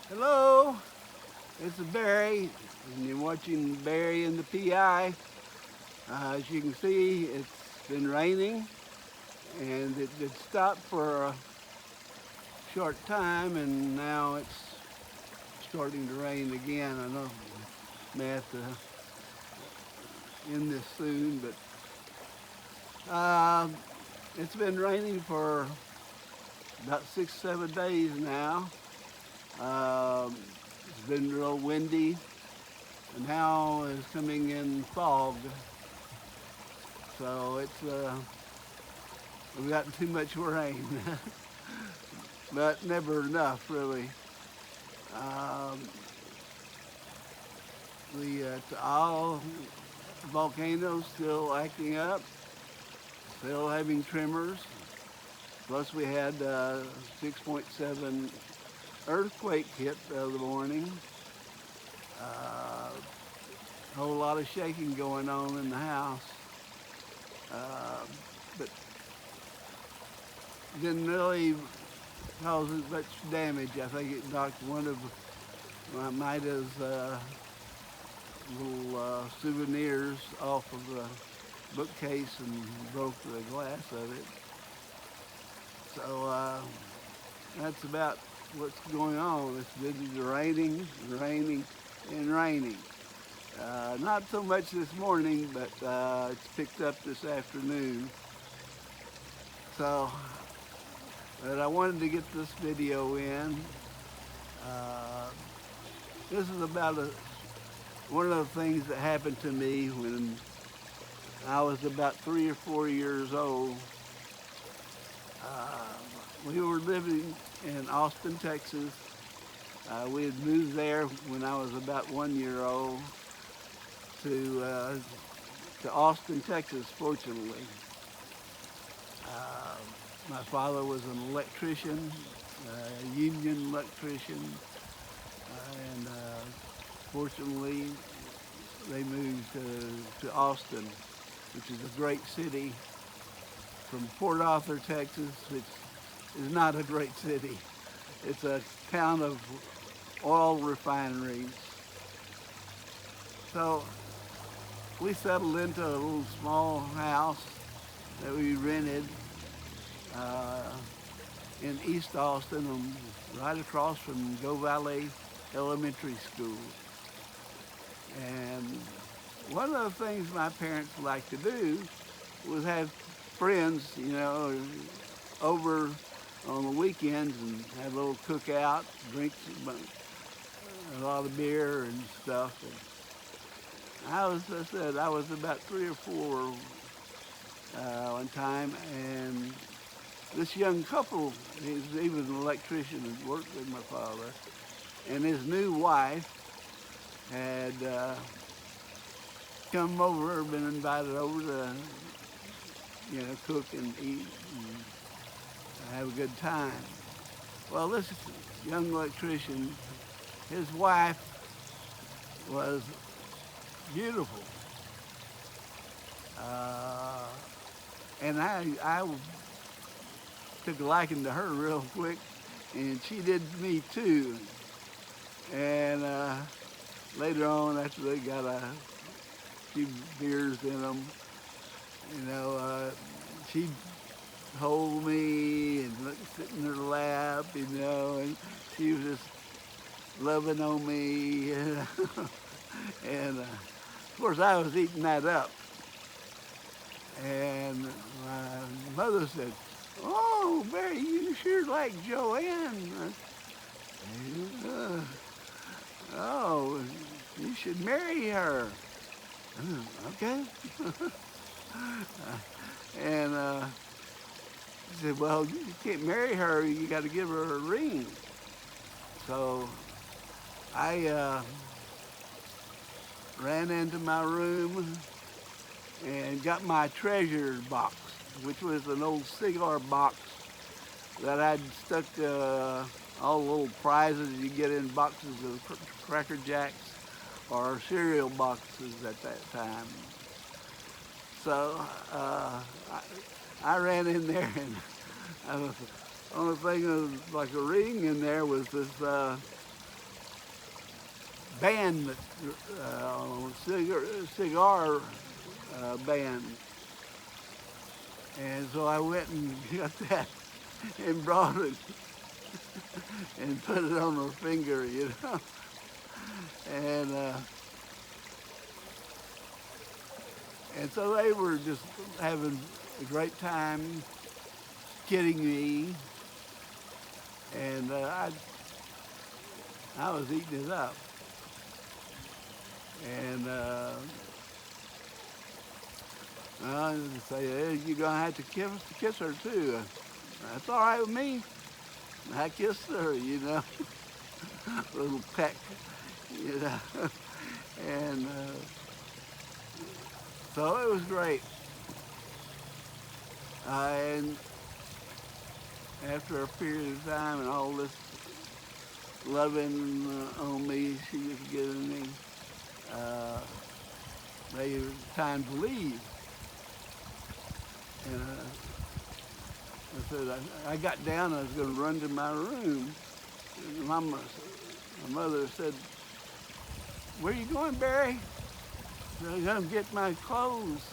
Hello, it's Barry, and you're watching Barry and the PI. As you can see, it's been raining, and it stopped for a short time, and now it's starting to rain again. I know I may have to end this soon, but it's been raining for about 6, 7 days now. It's been real windy, and now is coming in fog. So we've gotten too much rain, but never enough really. Um, the Taal volcano still acting up, still having tremors. Plus we had 6.7 earthquake hit the other morning. A whole lot of shaking going on in the house. But didn't really cause much damage. I think it knocked one of Maida's little souvenirs off of the bookcase and broke the glass of it. So that's about what's going on. It's been raining, raining, and raining. Not so much this morning, but it's picked up this afternoon. So, but I wanted to get this video in. This is about one of the things that happened to me when I was about 3 or 4 years old. We were living in Austin, Texas. We had moved there when I was about 1 year old to Austin, Texas, fortunately. My father was an electrician, a union electrician, and fortunately they moved to Austin, which is a great city, from Port Arthur, Texas, which is not a great city. It's a town of oil refineries. So we settled into a little small house that we rented in East Austin, right across from Go Valley Elementary School. And one of the things my parents liked to do was have friends, over on the weekends and have a little cookout, drink a lot of beer and stuff. And I said, I was about 3 or 4 one time, and this young couple, he was an electrician and worked with my father, and his new wife had come over, been invited over to, cook and eat and have a good time. Well, this young electrician, his wife was beautiful. And I took a liking to her real quick, and she did me too. And later on, after they got a few beers in them, she'd hold me and sit in her lap, and she was just loving on me. And of course, I was eating that up. And my mother said, "Oh, Barry, you sure like Joanne. Oh, you should marry her." Okay. And she said, "Well, you can't marry her. You got to give her a ring." So I ran into my room and got my treasure box, which was an old cigar box that I'd stuck all the little prizes you get in boxes of Cracker Jacks or cereal boxes at that time. So I ran in there, and the only thing that was like a ring in there was this band, cigar band. And so I went and got that and brought it and put it on her finger, you know. And so they were just having a great time kidding me, and I was eating it up. And I say, hey, you're gonna have to kiss her too. That's all right with me. I kissed her, you know, a little peck, you know, and so it was great. And after a period of time and all this loving on me she was giving me, they were time to leave. And I said, I got down, I was going to run to my room. And my mother said, where are you going, Barry? I said, I'm going to get my clothes.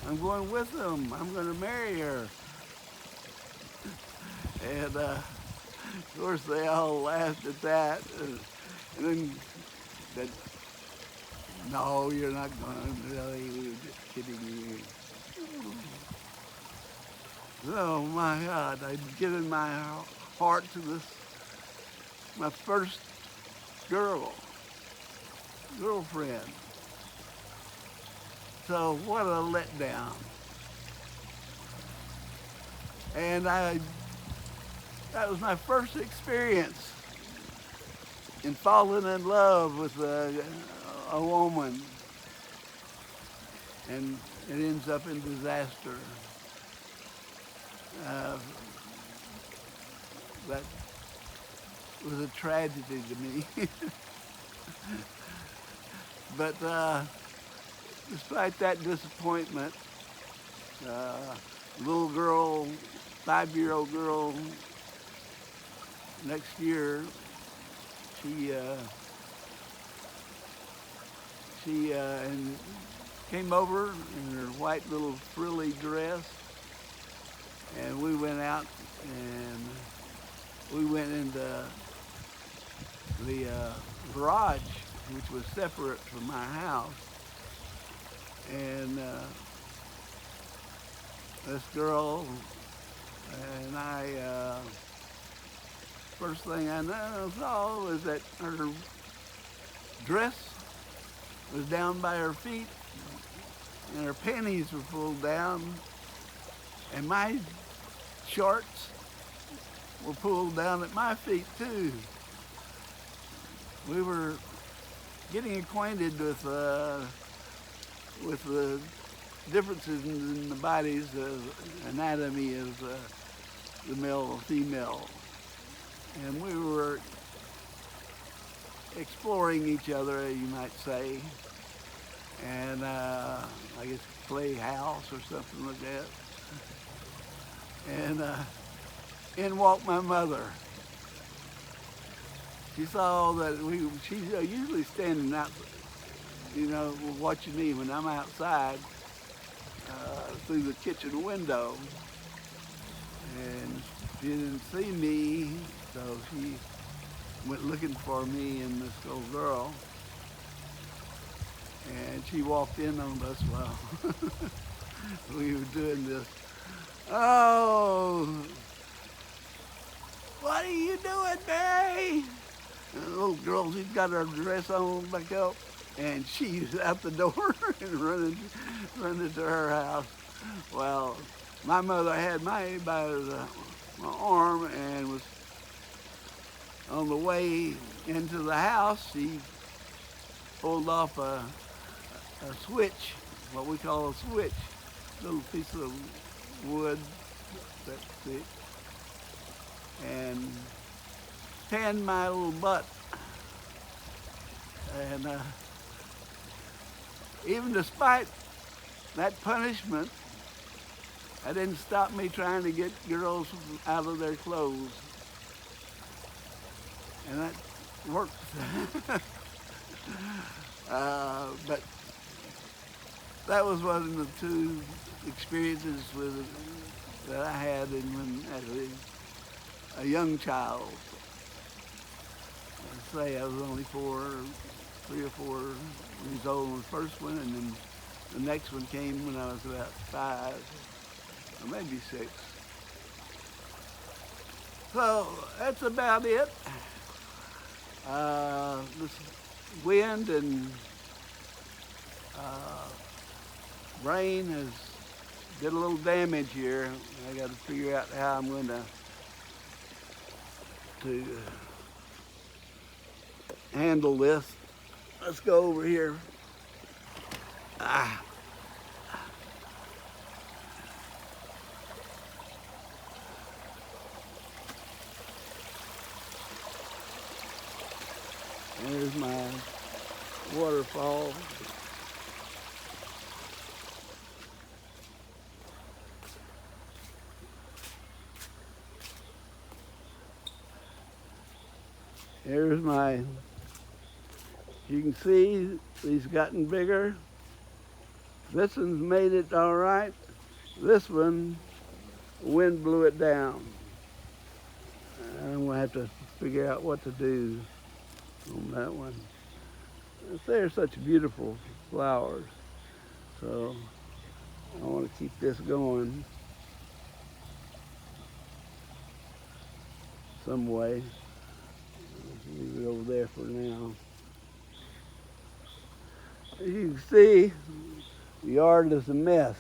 I'm going with them. I'm going to marry her. And of course they all laughed at that. And then said, no, you're not going to. Really, we were just kidding you. Oh my God, I'd given my heart to my first girlfriend. So what a letdown. And that was my first experience in falling in love with a woman. And it ends up in disaster. That was a tragedy to me. But despite that disappointment, little girl, 5-year-old girl, next year, she came over in her white little frilly dress, and we went out and we went into the garage, which was separate from my house. And this girl and I, first thing I saw was that her dress was down by her feet and her panties were pulled down, and my shorts were pulled down at my feet too. We were getting acquainted with the differences in the body's anatomy of the male and female, and we were exploring each other, you might say, and I guess play house or something like that. And in walked my mother. She saw that she's usually standing out, you know, watching me when I'm outside through the kitchen window. And she didn't see me, so she went looking for me and this little girl. And she walked in on us while we were doing this. Oh, what are you doing, Barry? And the little girl, she's got her dress on back up, and she's out the door and running to her house. Well, my mother had me by my arm and was on the way into the house. She pulled off a switch, what we call a switch, a little piece of wood that thick, and panned my little butt. And even despite that punishment, that didn't stop me trying to get girls out of their clothes. And that worked. But that was one of the two experiences that I had as a young child. I'd say I was only 3 or 4 years old on the first one, and then the next one came when I was about 5, or maybe 6. So that's about it. This wind and rain has did a little damage here. I got to figure out how I'm going to handle this. Let's go over here. There's my waterfall. Here's you can see these gotten bigger. This one's made it all right. This one, the wind blew it down. I'm gonna have to figure out what to do on that one. They're such beautiful flowers. So I want to keep this going some way. Leave it over there for now. As you can see, the yard is a mess.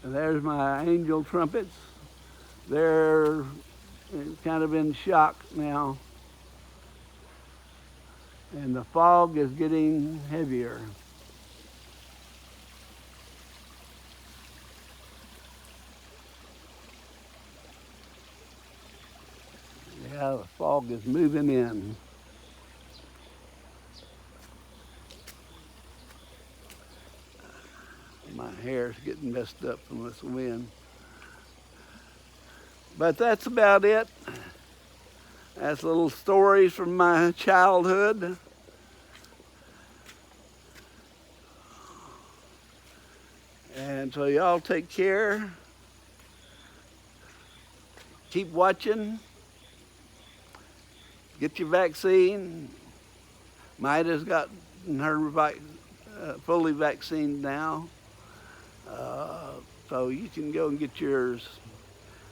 And there's my angel trumpets. They're kind of in shock now. And the fog is getting heavier. Yeah, the fog is moving in. My hair's getting messed up from this wind. But that's about it. That's little stories from my childhood. And so y'all take care. Keep watching. Get your vaccine. Maida's gotten her fully vaccinated now. So you can go and get yours.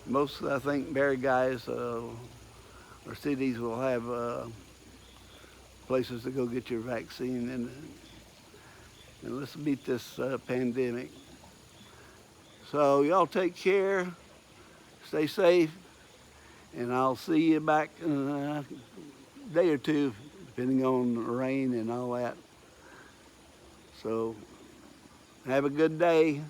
Most, I think, Barry guys or cities will have places to go get your vaccine, and let's beat this pandemic. So y'all take care, stay safe, and I'll see you back in a day or two, depending on the rain and all that. So have a good day.